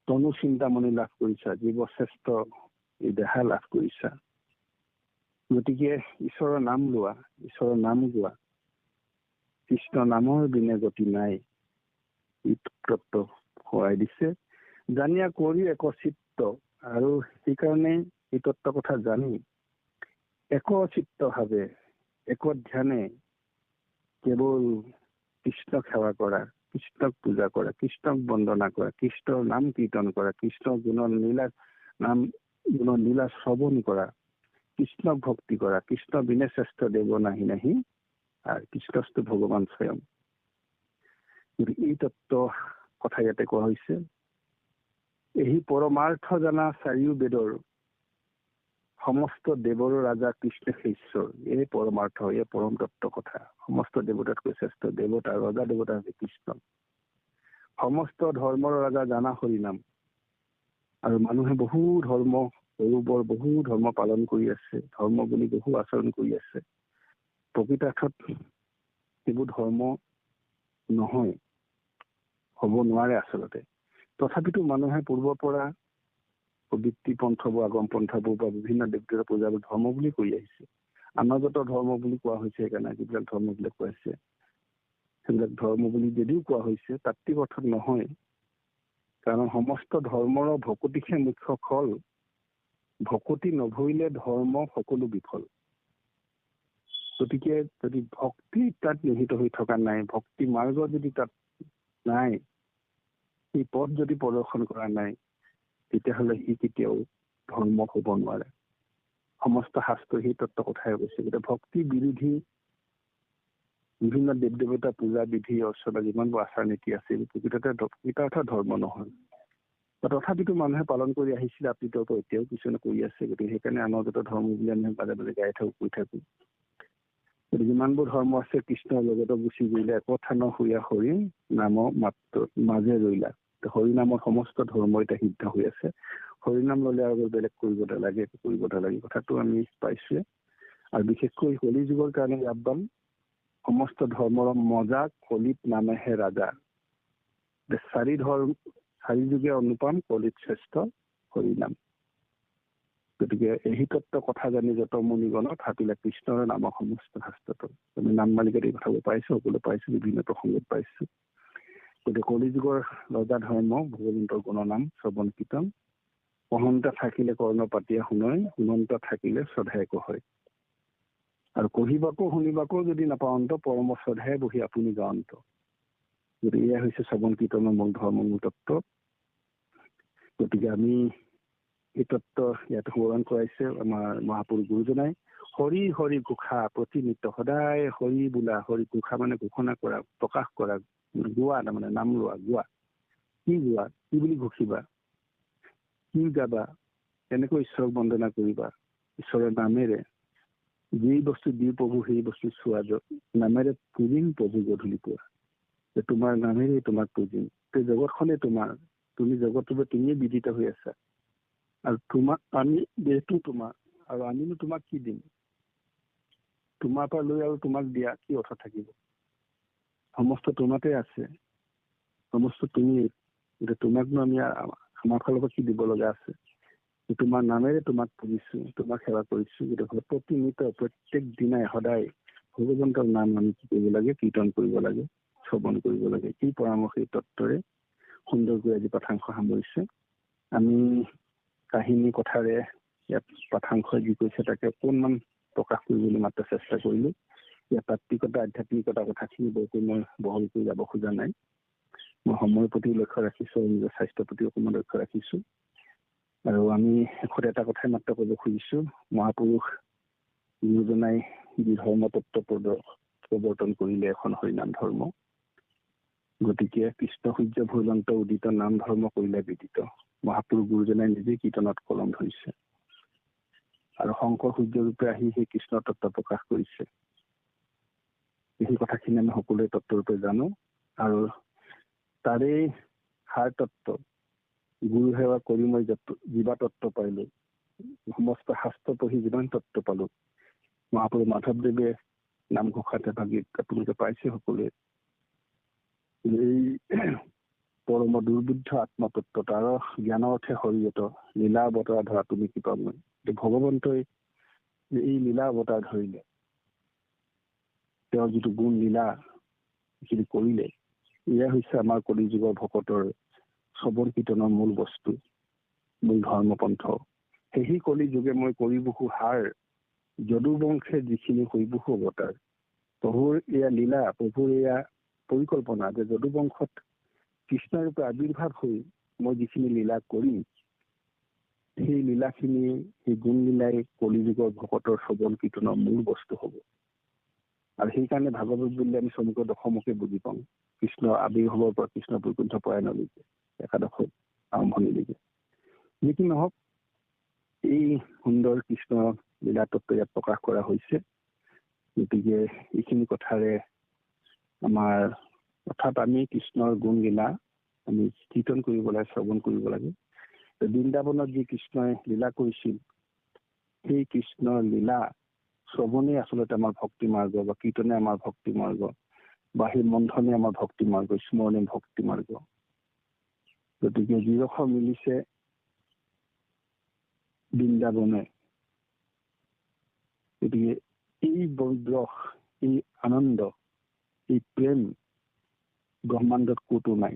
তনু চিন্তামণি লাভ কৰিছা, জীৱশ্ৰেষ্ঠ এই দেহা লাভ কৰিছা। গতিকে ঈশ্বৰৰ নাম লোৱা, ঈশ্বৰৰ নাম গোৱা, কৃষ্ণ নামৰ বিনে গতি নাই। এই তত্ত্ব সোঁৱাই দিছে। জানিয়া কৰি একচিত্ত, আৰু সেইকাৰণে এই তত্ত্ব কথা জানি একচিত্ত ভাৱে, এক ধ্যানে কেৱল কৃষ্ণক সেৱা কৰা, কৃষ্ণক পূজা কৰা, কৃষ্ণক বন্দনা কৰা, কৃষ্ণৰ নাম কীৰ্তন কৰা, কৃষ্ণৰ গুণৰ লীলা শ্ৰৱণ কৰা, কৃষ্ণক ভক্তি কৰা। কৃষ্ণ বিনে শ্ৰেষ্ঠ দেৱ নাহি নাহি, আৰু কৃষ্ণস্তু ভগৱান স্বয়ং। এই তত্ত্ব কথা ইয়াতে কোৱা হৈছে। এই পৰমাৰ্থ জানা চাৰিও বেদৰ, সমস্ত দেৱৰ ৰাজা কৃষ্ণ ঈশ্বৰ। এই পৰমাৰ্থ, এই পৰম তত্ত্ব কথা। সমস্ত দেৱতাতকৈ শ্ৰেষ্ঠ দেৱতা, ৰজা দেৱতা হৈছে কৃষ্ণ। সমস্ত ধৰ্মৰ ৰাজা জানা হৰি নাম। আৰু মানুহে বহু ধৰ্ম, বহু ধৰ্ম পালন কৰি আছে, ধৰ্ম বুলি বহু আচৰণ কৰি আছে। প্ৰকৃতাৰ্থত সেইবোৰ ধৰ্ম নহয়, হ'ব নোৱাৰে আচলতে। তথাপিতো মানুহে পূৰ্বৰ পৰা বৃত্তি পন্থবোৰ, আগম পন্থাবোৰ বা বিভিন্ন দেৱতাৰ পূজাবোৰ ধৰ্ম বুলি কৰি আহিছে। অনাগত ধৰ্ম বুলি কোৱা হৈছে। সেইকাৰণে যিবিলাক ধৰ্মবিলাক কোৱা হৈছে, সেইবিলাক ধৰ্ম বুলি যদিও কোৱা হৈছে, তাত্ত্বিক অৰ্থত নহয়। কাৰণ সমস্ত ধৰ্মৰ ভকতিহে মুখ্য ফল। ভকতি নভৰিলে ধৰ্ম সকলো বিফল। গতিকে যদি ভক্তি তাত নিহিত হৈ থকা নাই, ভক্তি মাৰ্গ যদি তাত নাই, সেই পথ যদি প্ৰদৰ্শন কৰা নাই, তেতিয়াহ'লে সি কেতিয়াও ধৰ্ম হ'ব নোৱাৰে। সমস্ত শাস্ত্ৰ সেই তত্ত্ব কথাই কৈছে। গতিকে ভক্তি বিৰোধী বিভিন্ন দেৱ দেৱতা পূজা বিধি, অৰ্চনা, যিমানবোৰ আচাৰ নীতি আছিল, প্ৰকৃতাৰ্থ ধৰ্ম নহয়। তথাপিতো মানুহে পালন কৰি আহিছিলে, আতীতৰ পৰা এতিয়াও কিছুমানে কৰি আছে। গতিকে সেইকাৰণে অনাগত ধৰ্ম বুলি আমি বাৰে বাৰে গাই থাকো, কৈ থাকো। গতিকে যিমানবোৰ ধৰ্ম আছে, কৃষ্ণৰ লগত গুচি গৈলে, একথা নহুয়া হৰি নাম মাত্ৰ মাজে ৰৈলা। হৰি নামৰ সমস্ত ধৰ্ম এতিয়া সিদ্ধ হৈ আছে। হৰিনাম ললে আৰু বেলেগ কৰিব নালাগে, কথাটো আমি পাইছোৱে। আৰু বিশেষকৈ কলি যুগৰ কাৰণে আহ্বান, সমস্ত ধৰ্মৰ মজা কলিত নামেহে ৰাজা। চাৰি যুগে অনুপম, কলিত শ্ৰেষ্ঠ হৰিনাম। গতিকে এই তত্ত্ব কথা জানি যত মুনিগণ ভাবিলে কৃষ্ণৰ নামৰ সমস্ত শাস্ত্ৰত। আমি নাম মালিকাত এই কথাবোৰ পাইছো, সকলো পাইছো, বিভিন্ন প্ৰসংগত পাইছো। গতিকে কলি যুগৰ ৰজা ধৰ্ম, ভগৱন্তৰ গুণনাম শ্ৰৱণ কীৰ্তন। পঢ়ন্তা থাকিলে কৰ্ণ পাতিয়া শুনয়, শুনন্তা থাকিলে শ্ৰদ্ধায়ক হয়। আৰু কহিবাকো শুনিবাকো যদি নাপাৱন্ত, পৰম শ্ৰদ্ধাই বহি আপুনি গাৱন্ত। গতিকে এয়া হৈছে শ্ৰৱণ কীৰ্তনৰ মূল ধৰ্ম, মূল তত্ত্ব। গতিকে আমি এই তত্ত্ব ইয়াত সোঁৱৰণ কৰাইছে আমাৰ মহাপুৰুষ গুৰুজনাই। হৰি হৰি ঘোষা প্ৰতিনিত্য, সদায় হৰি বোলা, হৰি ঘোষা মানে ঘোষণা কৰা, প্ৰকাশ কৰা, গোৱা, তাৰমানে নাম লোৱা, গোৱা। কি গোৱা, কি বুলি ঘোষিবা, কি গাবা, কেনেকৈ ঈশ্বৰক বন্দনা কৰিবা, ঈশ্বৰৰ নামেৰে। যি বস্তু দি প্ৰভু সেই বস্তু চোৱা, নামেৰে পুজিম প্ৰভু গধূলি পুৱা। যে তোমাৰ নামেৰে তোমাক পুজিম। জগতখনে তোমাৰ, তুমি জগতটোৱে তুমিয়ে বিদিত হৈ আছা। আৰু তোমাক আমি দেহটো তোমাৰ, আৰু আমিনো তোমাক কি দিম? তোমাৰ পৰা লৈ আৰু তোমাক দিয়া কি অৰ্থ থাকিব? সমস্ত তোমাতে আছে, সমস্ত তুমি। এতিয়া তোমাকনো আমি আমাৰ ফালৰ পৰা কি দিব লগা আছে? তোমাৰ নামেৰে তোমাক পুজিছো, তোমাক সেৱা কৰিছো। গতিকে প্ৰতিনিয়ত প্ৰত্যেক দিনাই সদায় ভগৱন্তৰ নাম আমি কি কৰিব লাগে? কীৰ্তন কৰিব লাগে, শ্ৰৱণ কৰিব লাগে। এই পৰামৰ্শ এই তত্বৰে সুন্দৰকৈ আজি পাঠাংশ সামৰিছে। আমি কাহিনী কথাৰে ইয়াত পাঠাংশ যি কৈছে তাকে অকণমান প্ৰকাশ কৰিবলৈ মাত্ৰ চেষ্টা কৰিলো। ইয়াত তাত্বিকতা আধ্যাত্মিকতা কথাখিনি বৰকৈ মই বহলকৈ যাব খোজা নাই। মই সময়ৰ প্ৰতি লক্ষ্য ৰাখিছো, নিজৰ স্বাস্থ্যৰ প্ৰতি অকণমান লক্ষ্য ৰাখিছো। আৰু আমি শেষত এটা কথাই মাত্ৰ ক'ব খুজিছো, মহাপুৰুষ গুৰুজনাই যি ধৰ্ম তত্ত্ব প্ৰৱৰ্তন কৰিলে এখন হৰিনাম ধৰ্ম। গতিকে কৃষ্ণ সূৰ্য ভৈলন্ত উদিত নাম ধৰ্ম কৰিলে বিদিত। মহাপুৰুষ গুৰুজনাই নিজেই কীৰ্তনত কলম ধৰিছে আৰু শংকৰ সূৰ্যৰূপে আহি সেই কৃষ্ণ তত্ত্ব প্ৰকাশ কৰিছে। সেই কথাখিনি আমি সকলোৱে তত্ত্বৰূপে জানো। আৰু তাৰেই সাৰ তত্ত্ব গুৰু সেৱা কৰি মই যিবা তত্ত্ব পাইলো, সমস্ত শাস্ত্ৰ পঢ়ি যিমান তত্ত্ব পালো, মহাপুৰুষ মাধৱদেৱে নামঘোষাতে ভাগিত আপোনালোকে পাইছে সকলোৱে। এই পৰম দুৰ্বুদ্ধ আত্মতত্ত্ব তাৰ জ্ঞানৰ অৰ্থে শৰীৰত লীলা অৱতাৰ ধৰা তুমি কি পাব। ভগৱন্তই এই লীলা অৱতাৰ ধৰিলে, তেওঁৰ যিটো গুণ লীলা যিখিনি কৰিলে, এয়া হৈছে আমাৰ কলি যুগৰ ভকতৰ শ্ৰৱণ কীৰ্তনৰ মূল বস্তু, মূল ধৰ্মপন্থ। সেই কলি যুগে মই কৰি বহু হাৰ যদুবংশে যিখিনি হৈ বহু অৱতাৰ। প্ৰভুৰ এয়া লীলা, প্ৰভুৰ এয়া পৰিকল্পনা যে যদুবংশত কৃষ্ণৰূপে আৱিৰ্ভাৱ হৈ মই যিখিনি লীলা কৰিম, সেই লীলাখিনি, সেই গুণ লীলাই কলি যুগৰ ভকতৰ শ্ৰৱণ কীৰ্তনৰ মূল বস্তু হ'ব। আৰু সেইকাৰণে ভাগৱত বুলিলে আমি চমুকৈ দশমকে বুজি পাওঁ। কৃষ্ণ আবিৰ্ভাৱৰ পৰা কৃষ্ণ বৈকুণ্ঠ প্ৰয়াণলৈকে, একাদশ আৰম্ভণিলৈকে। যি কি নহওক, এই সুন্দৰ কৃষ্ণ লীলা তত্ত্ব ইয়াত প্ৰকাশ কৰা হৈছে। গতিকে এইখিনি কথাৰে আমাৰ অৰ্থাৎ আমি কৃষ্ণৰ গুণ লীলা আমি কীৰ্তন কৰিব লাগে, শ্ৰৱণ কৰিব লাগে। বৃন্দাবনত যি কৃষ্ণই লীলা কৰিছিল, সেই কৃষ্ণৰ লীলা শ্ৰৱণেই আচলতে আমাৰ ভক্তি মাৰ্গ, বা কীৰ্তনে আমাৰ ভক্তি মাৰ্গ, বা সেই মন্থনে আমাৰ ভক্তি মাৰ্গ, স্মৰণে ভক্তি মাৰ্গ। গতিকে যিৰস মিলিছে বৃন্দাবনে, গতিকে এই বৈদ্ৰস, এই আনন্দ, এই প্ৰেম ব্ৰহ্মাণ্ডত ক'তো নাই,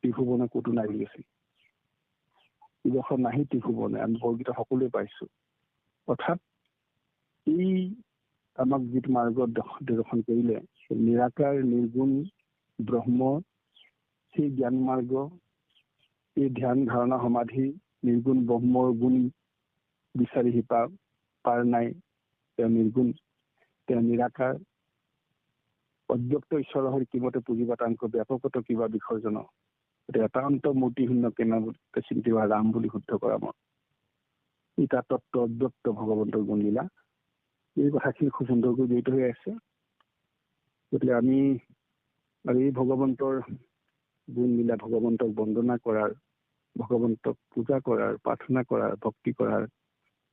ত্ৰিভুৱনে ক'তো নাই বুলি আছে। যিৰস নাহি ত্ৰিভুৱনে, আমি বৰগীতা সকলোৱে পাইছো। অৰ্থাৎ এই আমাক যিটো মাৰ্গত দৰ্শন কৰিলে, নিৰাকাৰ নিৰ্গুণ ব্ৰহ্ম, সেই জ্ঞান মাৰ্গ, এই ধ্যান ধাৰণা সমাধি নিৰ্গুণ ব্ৰহ্মৰ গুণ বিচাৰি শিপা পাৰ নাই। তেওঁ নিৰ্গুণ, তেওঁ নিৰাকাৰ, অব্যক্ত ঈশ্বৰৰ কিমতে পুঁজিবা তাংক ব্যাপকত কিবা বিসৰ্জন। এতিয়া একান্ত মূৰ্তিশূন্য কেনে চিন্তি হোৱা ৰাম বুলি শুদ্ধ কৰা মন। ইটা তত্ত্ব অব্যক্ত ভগৱন্তৰ গুণলীলা, এই কথাখিনি খুব সুন্দৰকৈ জড়িত হৈ আছে। গতিকে আমি আৰু এই ভগৱন্তৰ গুণলীলা, ভগৱন্তক বন্দনা কৰাৰ, ভগৱন্তক পূজা কৰাৰ, প্ৰাৰ্থনা কৰাৰ, ভক্তি কৰাৰ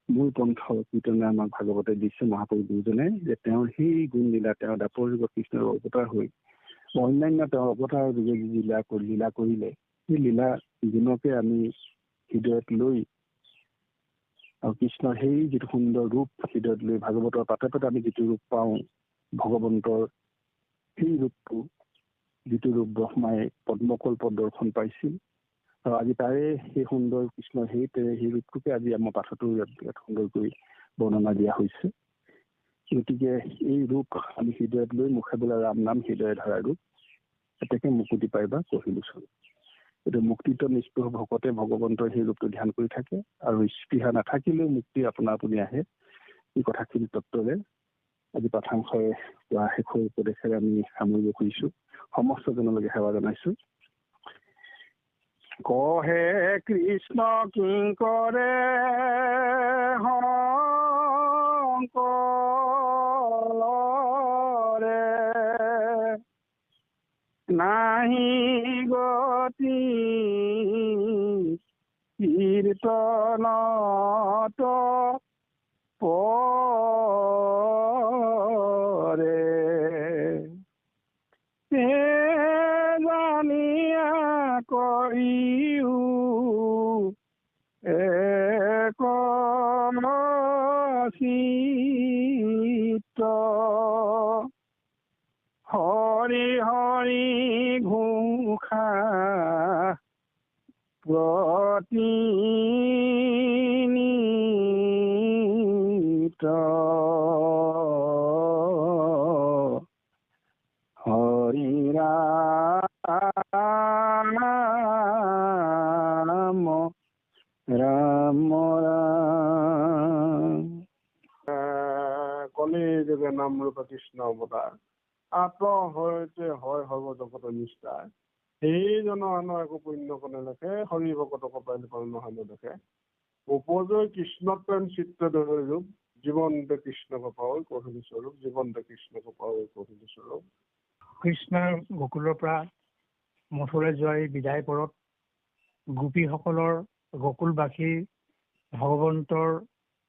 মূল পন্থ কীৰ্তনে আমাক ভাগৱতে দিছে মহাপুৰুষ গুৰুজনে, যে তেওঁৰ সেই গুণলীলা, তেওঁ দাপৰ যুগত কৃষ্ণৰ অৱতাৰ হৈ অন্যান্য তেওঁৰ অৱতাৰৰ যোগে যি লীলা কৰিলে, সেই লীলা গুণকে আমি হৃদয়ত লৈ, আৰু কৃষ্ণৰ সেই যিটো সুন্দৰ ৰূপ হৃদয়ত লৈ, ভাগৱতৰ পাতে পাতে আমি যিটো ৰূপ পাওঁ ভগৱন্তৰ, সেই ৰূপটো, যিটো ৰূপ ব্ৰহ্মাই পদ্মকল্পত দৰ্শন পাইছিল, আৰু আজি তাৰে সেই সুন্দৰ কৃষ্ণৰ সেই ৰূপটোকে আজি আমাৰ পাঠতো ইয়াত সুন্দৰকৈ বৰ্ণনা দিয়া হৈছে। গতিকে এই ৰূপ আমি হৃদয়ত লৈ, মুখে বোলা ৰাম নাম হৃদয় ধৰা ৰূপ, এতেকে মুকুতি পাইবা কহিলো স্বৰূপ। গতিকে মুক্তিত নিষ্পৃহ ভকতে ভগৱন্তৰ সেই ৰূপটো ধ্যান কৰি থাকে, আৰু স্পৃহা নাথাকিলেও মুক্তি আপোনা আপুনি আহে। এই কথাখিনি তত্ত্বৰে আজি পাঠাংশই কোৱা শেষৰ উপদেশেৰে আমি সামৰিব খুজিছো। সমস্ত জনলৈকে সেৱা জনাইছো। কহে কৃষ্ণ কিংকৰে শংকৰে, নাহি গতি কীৰ্তনত পৰে। হৰি হৰি ঘোষা প্ৰতিনিত হৰি ৰাম ৰাম ৰাম। কলিযুগে নামৰূপ কৃষ্ণ অৱতাৰ আত্ম হয়তে হয় সৰ্ব জগত নিষ্ঠা সেইজন আনৰ একো পুণ্য কোনে লেখে হৰি ভকত কপাল নহয় নেদেখে উপজয় কৃষ্ণ প্ৰেম চিত্ৰ ধৰি ৰূপ জীৱন্ত কৃষ্ণ কপাল কহিনী স্বৰূপ জীৱন্ত কৃষ্ণ কপাল কহিনী স্বৰূপ। কৃষ্ণৰ গকুলৰ পৰা মথুৰাই যোৱা এই বিদায় পৰত গোপীসকলৰ গকুলবাসীৰ ভগৱন্তৰ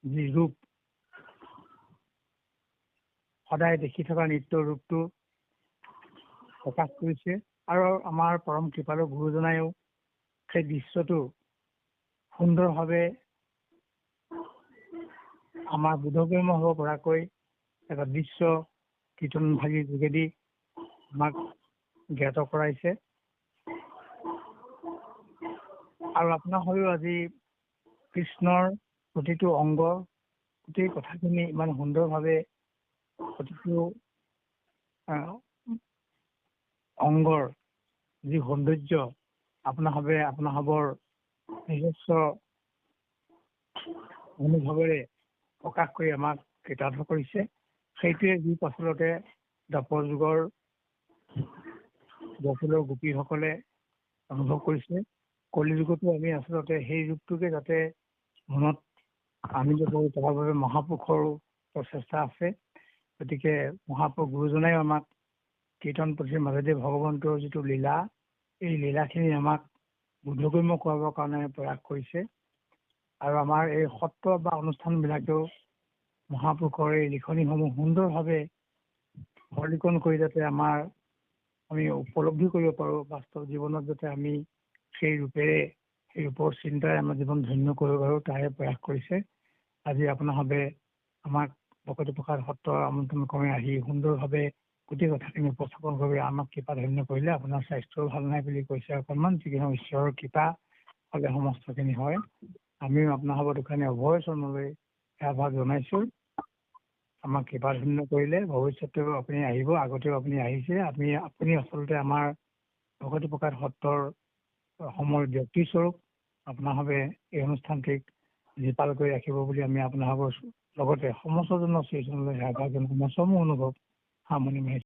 যি ৰূপ সদায় দেখি থকা নিত্য ৰূপটো প্ৰকাশ কৰিছে আৰু আমাৰ পৰম কৃপালু গুৰুজনায়ো সেই দৃশ্যটো সুন্দৰভাৱে আমাৰ বোধগম্য হ'ব পৰাকৈ এটা দৃশ্য কীৰ্তনভাগীৰ যোগেদি আমাক জ্ঞাত কৰাইছে। আৰু আপোনাৰ হয়ো আজি কৃষ্ণৰ প্ৰতিটো অংগ গোটেই কথাখিনি ইমান সুন্দৰভাৱে প্ৰতিটো অংগৰ যি সৌন্দৰ্য আপোনাৰভাৱৰ নিজস্ব অনুভৱেৰে প্ৰকাশ কৰি আমাক কৃতাৰ্থ কৰিছে। সেইটোৱে যি আচলতে দ্বাপৰ যুগৰ গকুলৰ গোপীসকলে অনুভৱ কৰিছে। কলি যুগতো আমি আচলতে সেই ৰূপটোকে যাতে মনত আনিব পাৰোঁ তাৰ বাবে মহাপুৰুষৰো প্ৰচেষ্টা আছে। গতিকে মহাপুৰুষ গুৰুজনাই আমাক কীৰ্তন পুথিৰ মাজেদি ভগৱন্তৰ যিটো লীলা এই লীলাখিনি আমাক বোধগম্য কৰাবৰ কাৰণে প্ৰয়াস কৰিছে। আৰু আমাৰ এই সত্ৰ বা অনুষ্ঠানবিলাকেও মহাপুৰুষৰ এই লিখনিসমূহ সুন্দৰভাৱে সৰলীকৰণ কৰি যাতে আমি উপলব্ধি কৰিব পাৰোঁ বাস্তৱ জীৱনত যাতে আমি সেই ৰূপৰ চিন্তাই আমাৰ জীৱন ধন্য কৰিব পাৰোঁ তাৰে প্ৰয়াস কৰিছে। আজি আপোনাৰভাৱে আমাক ভকতিপ্ৰসাদ সত্ৰ আমন্ত্ৰণ কৰি আহি সুন্দৰভাৱে গোটেই কথাখিনি উপস্থাপন কৰি আমাক কৃপা ধন্য কৰিলে। আপোনাৰ স্বাস্থ্যও ভাল নাই বুলি কৈছে অকণমান, যিখিনি ঈশ্বৰৰ কৃপা হ'লে সমস্তখিনি হয়। আমিও আপোনাৰভাৱত দোকানী অভয় চৰণলৈ সেৱাভাগ জনাইছোঁ। আমাক কৃপা ধন্য কৰিলে ভৱিষ্যতেও আপুনি আহিব, আগতেও আপুনি আহিছে। আপুনি আচলতে আমাৰ ভকতিপ্ৰসাদ সত্ৰৰ অসমৰ ব্যক্তিস্বৰূপ। আপোনাৰভাৱে এই অনুষ্ঠানটিক জীপাল কৰি ৰাখিব বুলি আমি আপোনাৰভাৱৰ লগতে সমস্তজনৰ শ্ৰীচৰণলৈ সেৱাভাগ জনাই সমূহ অনুভৱ সামনি মাৰিছোঁ।